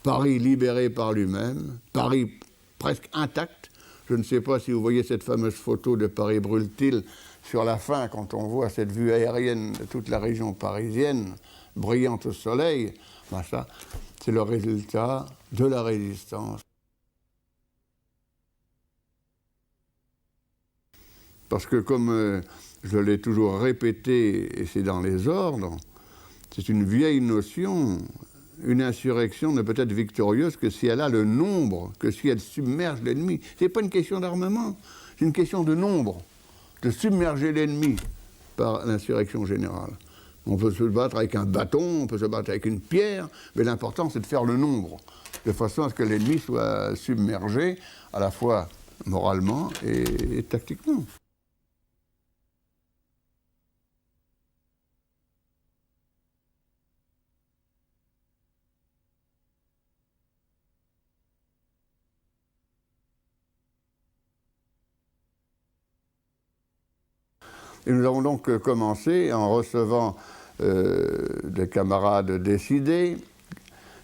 Paris libéré par lui-même, Paris presque intact. Je ne sais pas si vous voyez cette fameuse photo de Paris brûle-t-il sur la fin, quand on voit cette vue aérienne de toute la région parisienne, brillante au soleil, ben ça, c'est le résultat de la résistance. Parce que comme je l'ai toujours répété, et c'est dans les ordres, c'est une vieille notion, une insurrection ne peut être victorieuse que si elle a le nombre, que si elle submerge l'ennemi. Ce n'est pas une question d'armement, c'est une question de nombre, de submerger l'ennemi par l'insurrection générale. On peut se battre avec un bâton, on peut se battre avec une pierre, mais l'important c'est de faire le nombre, de façon à ce que l'ennemi soit submergé, à la fois moralement et tactiquement. Et nous avons donc commencé en recevant des camarades décidés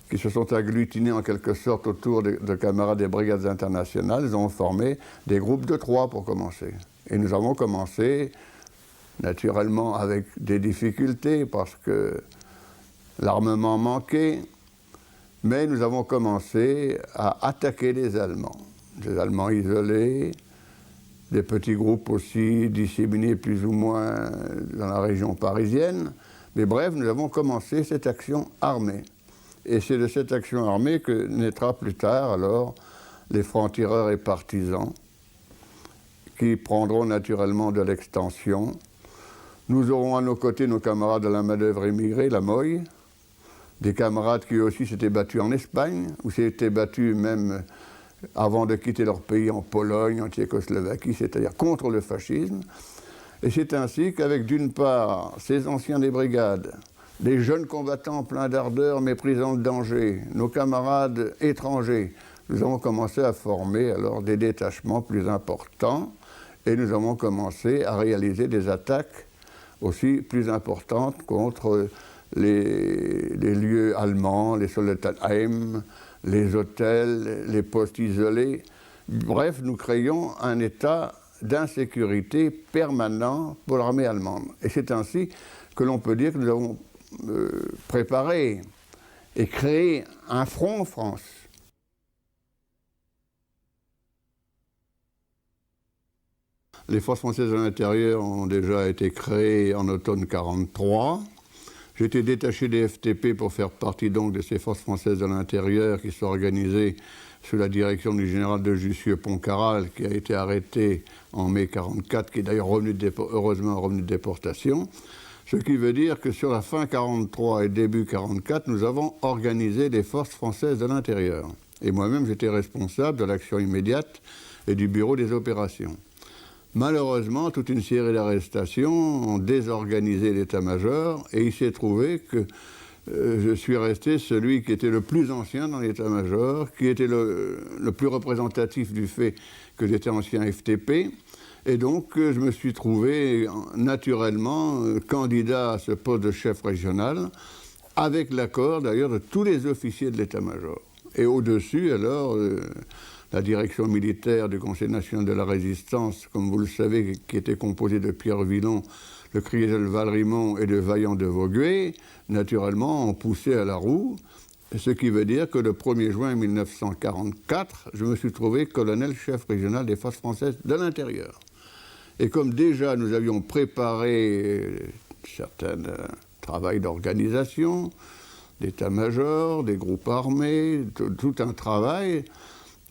qui se sont agglutinés en quelque sorte autour de camarades des brigades internationales. Ils ont formé des groupes de 3 pour commencer. Et nous avons commencé naturellement avec des difficultés parce que l'armement manquait, mais nous avons commencé à attaquer les Allemands. Des Allemands isolés, des petits groupes aussi disséminés plus ou moins dans la région parisienne. Mais bref, nous avons commencé cette action armée. Et c'est de cette action armée que naîtra plus tard alors les francs-tireurs et partisans qui prendront naturellement de l'extension. Nous aurons à nos côtés nos camarades de la main-d'œuvre immigrée, la MOI, des camarades qui aussi s'étaient battus en Espagne, ou s'étaient battus même avant de quitter leur pays en Pologne, en Tchécoslovaquie, c'est-à-dire contre le fascisme. Et c'est ainsi qu'avec d'une part ces anciens des brigades, les jeunes combattants pleins d'ardeur méprisant le danger, nos camarades étrangers, nous avons commencé à former alors des détachements plus importants et nous avons commencé à réaliser des attaques aussi plus importantes contre les lieux allemands, les Soldatenheim, les hôtels, les postes isolés. Bref, nous créions un état d'insécurité permanent pour l'armée allemande. Et c'est ainsi que l'on peut dire que nous avons préparé et créé un front en France. Les forces françaises de l'intérieur ont déjà été créées en automne 1943. J'ai été détaché des FTP pour faire partie donc de ces forces françaises de l'intérieur qui sont organisées sous la direction du général de Jussieu-Pontcarral, qui a été arrêté en mai 1944, qui est d'ailleurs heureusement revenu de déportation. Ce qui veut dire que sur la fin 1943 et début 1944, nous avons organisé les forces françaises de l'intérieur. Et moi-même, j'étais responsable de l'action immédiate et du bureau des opérations. Malheureusement, toute une série d'arrestations ont désorganisé l'état-major et il s'est trouvé que je suis resté celui qui était le plus ancien dans l'état-major, qui était le plus représentatif du fait que j'étais ancien FTP. Et donc, je me suis trouvé naturellement candidat à ce poste de chef régional, avec l'accord d'ailleurs de tous les officiers de l'état-major. Et au-dessus, alors, la direction militaire du Conseil national de la Résistance, comme vous le savez, qui était composée de Pierre Villon, le crier Valrimont et de Vaillant de Vaugué, naturellement, ont poussé à la roue, ce qui veut dire que le 1er juin 1944, je me suis trouvé colonel-chef régional des forces françaises de l'intérieur. Et comme déjà nous avions préparé certains travaux d'organisation, d'état-major, des groupes armés, tout un travail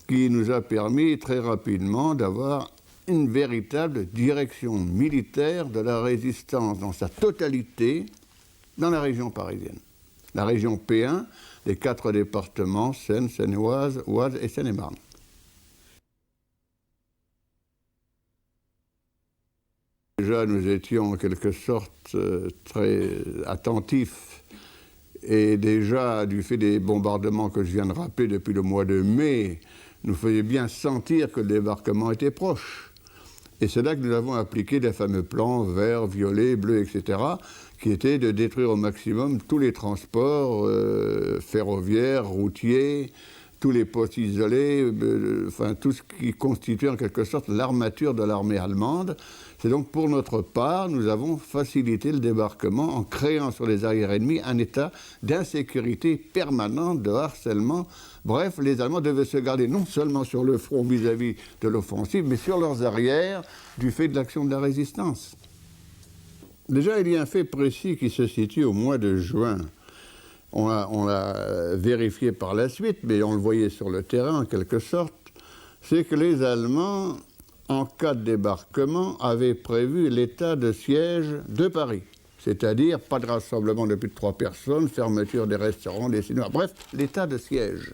qui nous a permis très rapidement d'avoir une véritable direction militaire de la résistance dans sa totalité dans la région parisienne. La région P1, les 4 départements, Seine, Seine-et-Oise, Oise et Seine-et-Marne. Déjà, nous étions en quelque sorte très attentifs et déjà, du fait des bombardements que je viens de rappeler depuis le mois de mai, nous faisait bien sentir que le débarquement était proche. Et c'est là que nous avons appliqué les fameux plans vert, violet, bleu, etc., qui étaient de détruire au maximum tous les transports ferroviaires, routiers, tous les postes isolés, enfin tout ce qui constitue en quelque sorte l'armature de l'armée allemande. C'est donc pour notre part, nous avons facilité le débarquement en créant sur les arrières ennemis un état d'insécurité permanente, de harcèlement. Bref, les Allemands devaient se garder non seulement sur le front vis-à-vis de l'offensive, mais sur leurs arrières du fait de l'action de la résistance. Déjà, il y a un fait précis qui se situe au mois de juin. On l'a vérifié par la suite, mais on le voyait sur le terrain en quelque sorte, c'est que les Allemands, en cas de débarquement, avaient prévu l'état de siège de Paris. C'est-à-dire pas de rassemblement de plus de 3 personnes, fermeture des restaurants, des cinémas, bref, l'état de siège.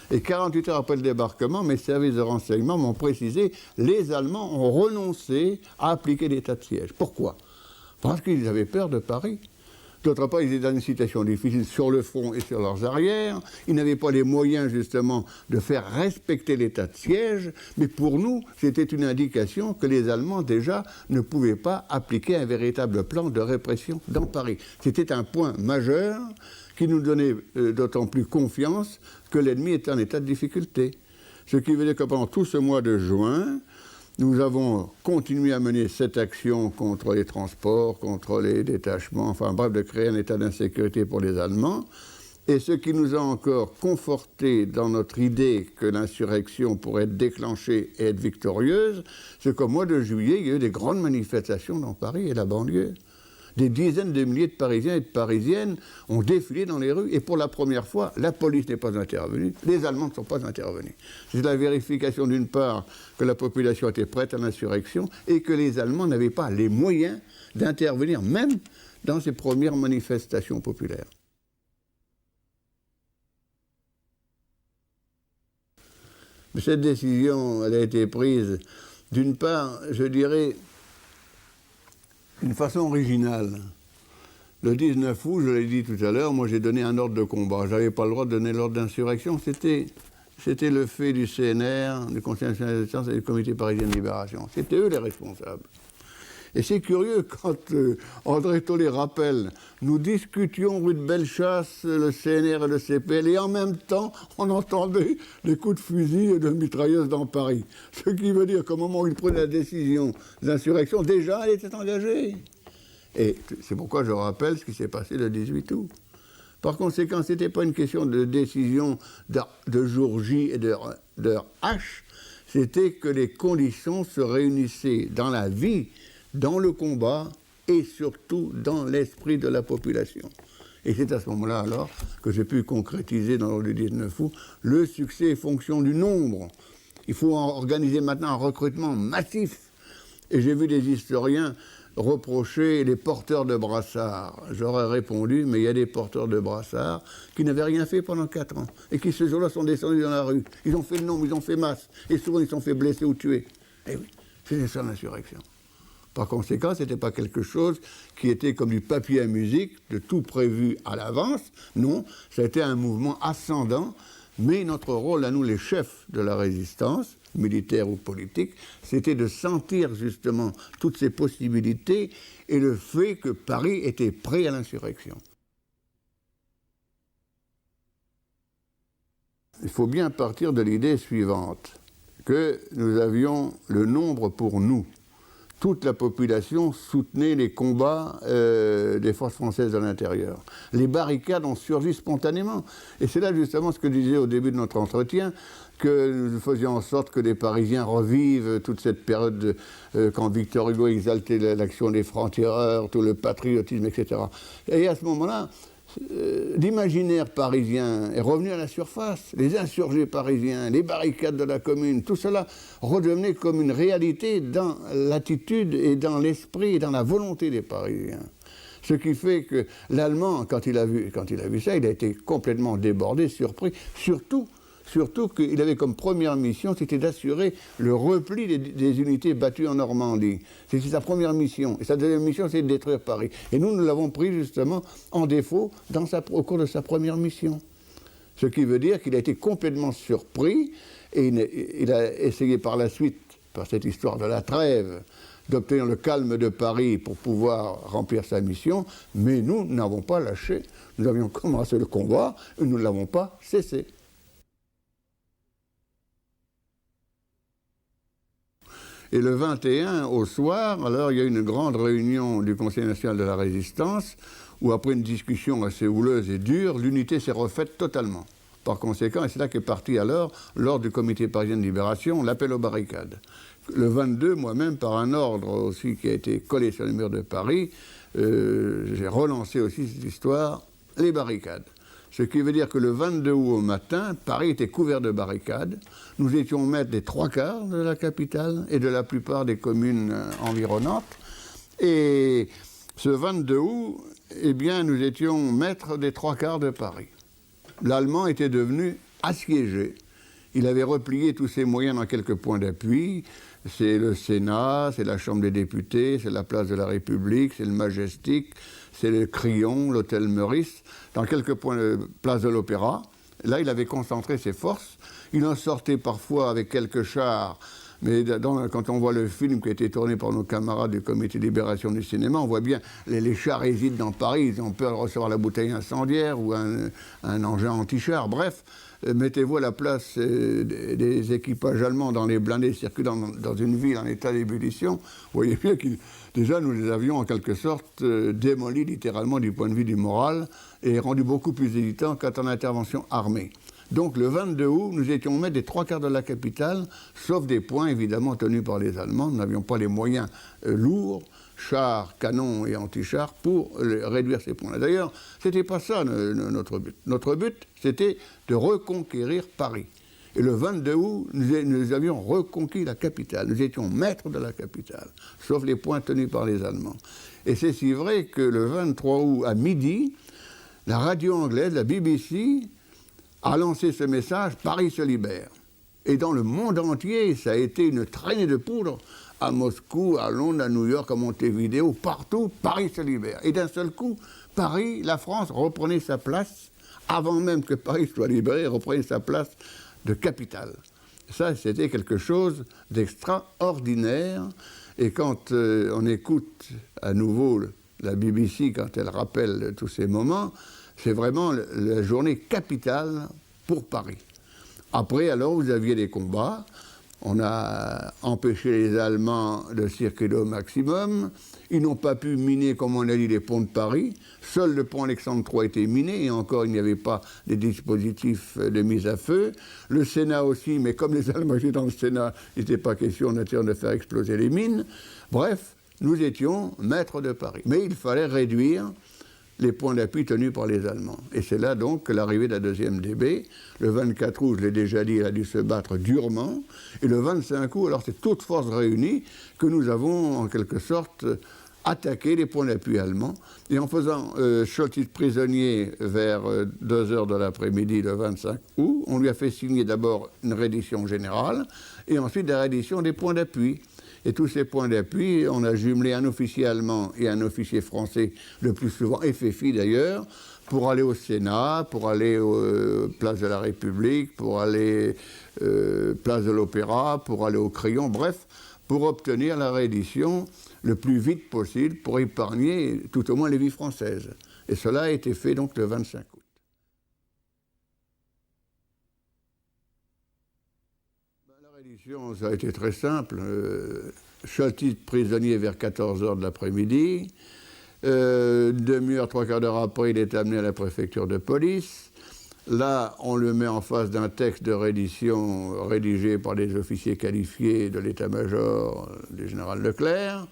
Et 48 heures après le débarquement, mes services de renseignement m'ont précisé, les Allemands ont renoncé à appliquer l'état de siège. Pourquoi? Parce qu'ils avaient peur de Paris. D'autre part, ils étaient dans une situation difficile sur le front et sur leurs arrières. Ils n'avaient pas les moyens, justement, de faire respecter l'état de siège. Mais pour nous, c'était une indication que les Allemands, déjà, ne pouvaient pas appliquer un véritable plan de répression dans Paris. C'était un point majeur qui nous donnait d'autant plus confiance que l'ennemi était en état de difficulté. Ce qui veut dire que pendant tout ce mois de juin, nous avons continué à mener cette action contre les transports, contre les détachements, enfin bref, de créer un état d'insécurité pour les Allemands. Et ce qui nous a encore conforté dans notre idée que l'insurrection pourrait être déclenchée et être victorieuse, c'est qu'au mois de juillet, il y a eu des grandes manifestations dans Paris et la banlieue. Des dizaines de milliers de Parisiens et de Parisiennes ont défilé dans les rues et pour la première fois, la police n'est pas intervenue, les Allemands ne sont pas intervenus. C'est la vérification d'une part que la population était prête à l'insurrection et que les Allemands n'avaient pas les moyens d'intervenir même dans ces premières manifestations populaires. Mais cette décision, elle a été prise d'une part, je dirais, d'une façon originale. Le 19 août, je l'ai dit tout à l'heure, moi j'ai donné un ordre de combat. Je n'avais pas le droit de donner l'ordre d'insurrection. C'était le fait du CNR, du Conseil national de défense et du Comité parisien de libération. C'était eux les responsables. Et c'est curieux, quand André Tollet rappelle, nous discutions rue de Bellechasse, le CNR et le CPL, et en même temps, on entendait des coups de fusil et de mitrailleuses dans Paris. Ce qui veut dire qu'au moment où il prenait la décision d'insurrection, déjà, elle était engagée. Et c'est pourquoi je rappelle ce qui s'est passé le 18 août. Par conséquent, ce n'était pas une question de décision de jour J et d'heure H, c'était que les conditions se réunissaient dans la vie, dans le combat et surtout dans l'esprit de la population. Et c'est à ce moment-là alors que j'ai pu concrétiser dans le 19 août le succès est fonction du nombre. Il faut organiser maintenant un recrutement massif. Et j'ai vu des historiens reprocher les porteurs de brassards. J'aurais répondu, mais il y a des porteurs de brassards qui n'avaient rien fait pendant 4 ans et qui ce jour-là sont descendus dans la rue. Ils ont fait le nombre, ils ont fait masse et souvent ils sont fait blesser ou tuer. Eh oui, c'était ça l'insurrection. Par conséquent, ce n'était pas quelque chose qui était comme du papier à musique, de tout prévu à l'avance. Non, ça a été un mouvement ascendant, mais notre rôle à nous, les chefs de la résistance, militaire ou politique, c'était de sentir justement toutes ces possibilités et le fait que Paris était prêt à l'insurrection. Il faut bien partir de l'idée suivante, que nous avions le nombre pour nous. Toute la population soutenait les combats des forces françaises à l'intérieur. Les barricades ont surgi spontanément. Et c'est là justement ce que je disais au début de notre entretien, que nous faisions en sorte que les Parisiens revivent toute cette période quand Victor Hugo exaltait l'action des francs-tireurs, tout le patriotisme, etc. Et à ce moment-là, l'imaginaire parisien est revenu à la surface. Les insurgés parisiens, les barricades de la Commune, tout cela redevenait comme une réalité dans l'attitude et dans l'esprit et dans la volonté des Parisiens. Ce qui fait que l'Allemand, quand il a vu ça, il a été complètement débordé, surpris, Surtout qu'il avait comme première mission, c'était d'assurer le repli des unités battues en Normandie. C'était sa première mission. Et sa deuxième mission, c'est de détruire Paris. Et nous l'avons pris justement en défaut au cours de sa première mission. Ce qui veut dire qu'il a été complètement surpris et il a essayé par la suite par cette histoire de la trêve, d'obtenir le calme de Paris pour pouvoir remplir sa mission, mais nous n'avons pas lâché. Nous avions commencé le combat et nous ne l'avons pas cessé. Et le 21, au soir, alors il y a eu une grande réunion du Conseil national de la Résistance, où après une discussion assez houleuse et dure, l'unité s'est refaite totalement. Par conséquent, et c'est là qu'est parti alors, lors du Comité parisien de libération, l'appel aux barricades. Le 22, moi-même, par un ordre aussi qui a été collé sur les murs de Paris, j'ai relancé aussi cette histoire, les barricades. Ce qui veut dire que le 22 août au matin, Paris était couvert de barricades. Nous étions maîtres des 3/4 de la capitale et de la plupart des communes environnantes. Et ce 22 août, eh bien, nous étions maîtres des 3/4 de Paris. L'Allemand était devenu assiégé. Il avait replié tous ses moyens dans quelques points d'appui. C'est le Sénat, c'est la Chambre des députés, c'est la place de la République, c'est le Majestic, c'est le Crillon, l'hôtel Meurice, dans quelques points de place de l'Opéra. Là, il avait concentré ses forces. Il en sortait parfois avec quelques chars, mais quand on voit le film qui a été tourné par nos camarades du Comité de libération du cinéma, on voit bien les chars hésitent dans Paris, ils ont peur de recevoir la bouteille incendiaire ou un engin anti-char, bref. Mettez-vous à la place des équipages allemands dans les blindés circulant dans une ville en état d'ébullition. Vous voyez bien que déjà nous les avions en quelque sorte démolis littéralement du point de vue du moral et rendus beaucoup plus hésitants quant à l'intervention armée. Donc le 22 août, nous étions maîtres des 3/4 de la capitale, sauf des points évidemment tenus par les Allemands. Nous n'avions pas les moyens lourds, chars, canons et antichars, pour réduire ces points-là. D'ailleurs, ce n'était pas ça notre but. Notre but, c'était de reconquérir Paris. Et le 22 août, nous avions reconquis la capitale. Nous étions maîtres de la capitale, sauf les points tenus par les Allemands. Et c'est si vrai que le 23 août, à midi, la radio anglaise, la BBC, a lancé ce message « Paris se libère ». Et dans le monde entier, ça a été une traînée de poudre. À Moscou, à Londres, à New York, à Montevideo, partout, Paris se libère. Et d'un seul coup, Paris, la France, reprenait sa place, avant même que Paris soit libéré, reprenait sa place de capitale. Ça, c'était quelque chose d'extraordinaire. Et quand on écoute à nouveau la BBC, quand elle rappelle tous ces moments, c'est vraiment la journée capitale pour Paris. Après, alors, vous aviez des combats. On a empêché les Allemands de circuler au maximum. Ils n'ont pas pu miner, comme on a dit, les ponts de Paris. Seul le pont Alexandre III était miné, et encore, il n'y avait pas de dispositifs de mise à feu. Le Sénat aussi, mais comme les Allemands étaient dans le Sénat, il n'était pas question naturellement de faire exploser les mines. Bref, nous étions maîtres de Paris. Mais il fallait réduire les points d'appui tenus par les Allemands. Et c'est là donc que l'arrivée de la 2e DB, le 24 août, je l'ai déjà dit, elle a dû se battre durement, et le 25 août, alors c'est toutes forces réunies que nous avons en quelque sorte attaqué les points d'appui allemands, et en faisant Choltitz prisonnier vers 2h de l'après-midi le 25 août, on lui a fait signer d'abord une reddition générale, et ensuite la reddition des points d'appui. Et tous ces points d'appui, on a jumelé un officier allemand et un officier français, le plus souvent FFI d'ailleurs, pour aller au Sénat, pour aller place de la République, pour aller place de l'Opéra, pour aller au Crillon, bref, pour obtenir la reddition le plus vite possible, pour épargner tout au moins les vies françaises. Et cela a été fait donc le 25 août. La reddition, ça a été très simple. Choltitz prisonnier vers 14h de l'après-midi. Demi-heure, 3/4 d'heure après, il est amené à la préfecture de police. Là, on le met en face d'un texte de reddition rédigé par des officiers qualifiés de l'état-major du général Leclerc.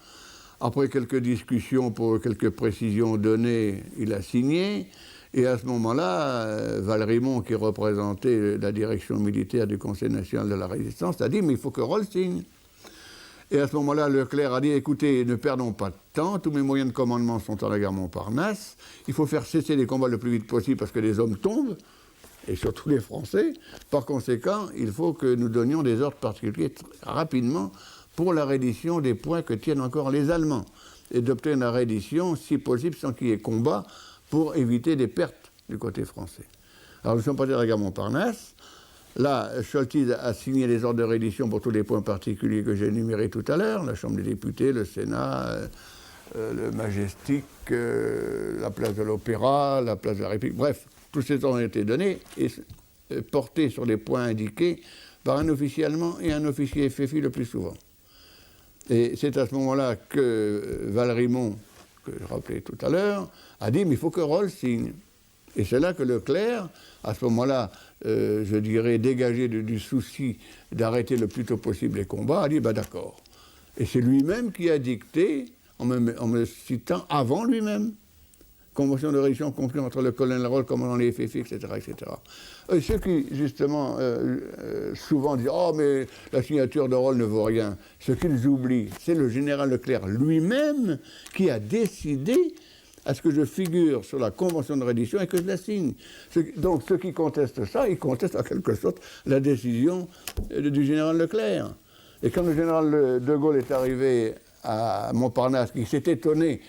Après quelques discussions pour quelques précisions données, il a signé. Et à ce moment-là, Valrimont, qui représentait la direction militaire du Conseil national de la Résistance, a dit « mais il faut que Roll signe ». Et à ce moment-là, Leclerc a dit « écoutez, ne perdons pas de temps, tous mes moyens de commandement sont à la gare Montparnasse, il faut faire cesser les combats le plus vite possible parce que les hommes tombent, et surtout les Français. Par conséquent, il faut que nous donnions des ordres particuliers rapidement pour la reddition des points que tiennent encore les Allemands, et d'obtenir la reddition, si possible, sans qu'il y ait combat, pour éviter des pertes du côté français. Alors nous sommes partis à la gare Montparnasse. Là, Scholtz a signé les ordres de reddition pour tous les points particuliers que j'ai énumérés tout à l'heure, la Chambre des députés, le Sénat, le Majestic, la place de l'Opéra, la place de la République, bref, tous ces ordres ont été donnés et portés sur les points indiqués par un officier allemand et un officier FFI le plus souvent. Et c'est à ce moment-là que Valrimont, que je rappelais tout à l'heure, a dit « mais il faut que Roll signe ». Et c'est là que Leclerc, à ce moment-là, je dirais, dégagé du souci d'arrêter le plus tôt possible les combats, a dit bah, « d'accord ». Et c'est lui-même qui a dicté, en me citant avant lui-même, convention de reddition conclue entre le colonel Roll, commandant les FFI, etc. etc. Ceux qui, justement, souvent disent « oh, mais la signature de Roll ne vaut rien », ce qu'ils oublient, c'est le général Leclerc lui-même qui a décidé à ce que je figure sur la convention de reddition et que je la signe. Donc ceux qui contestent ça, ils contestent en quelque sorte la décision du général Leclerc. Et quand le général de Gaulle est arrivé à Montparnasse, il s'est étonné,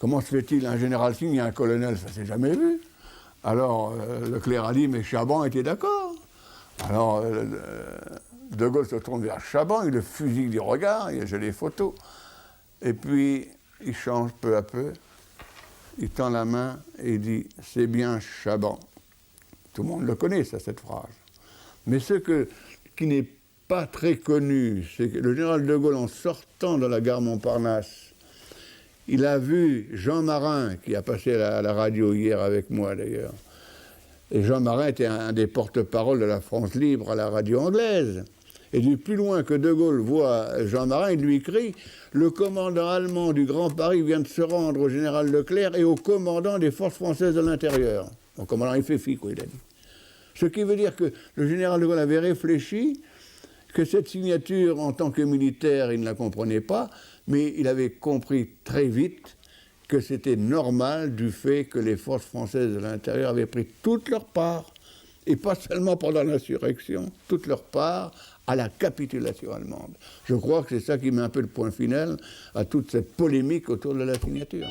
comment se fait-il, un général signe et un colonel, ça s'est jamais vu. Alors Leclerc a dit, mais Chaban était d'accord. Alors de Gaulle se tourne vers Chaban, il le fusille du regard, j'ai les photos, et puis il change peu à peu. Il tend la main et il dit « c'est bien Chaban ». Tout le monde le connaît, ça, cette phrase. Mais ce qui n'est pas très connu, c'est que le général de Gaulle, en sortant de la gare Montparnasse, il a vu Jean Marin, qui a passé à la radio hier avec moi d'ailleurs. Et Jean Marin était un des porte-parole de la France libre à la radio anglaise. Et du plus loin que de Gaulle voit Jean Marin, il lui crie « Le commandant allemand du Grand Paris vient de se rendre au général Leclerc et au commandant des forces françaises de l'intérieur. » Au commandant FFI, quoi, il a dit. Ce qui veut dire que le général de Gaulle avait réfléchi que cette signature, en tant que militaire, il ne la comprenait pas, mais il avait compris très vite que c'était normal du fait que les forces françaises de l'intérieur avaient pris toute leur part, et pas seulement pendant l'insurrection, toute leur part à la capitulation allemande. Je crois que c'est ça qui met un peu le point final à toute cette polémique autour de la signature.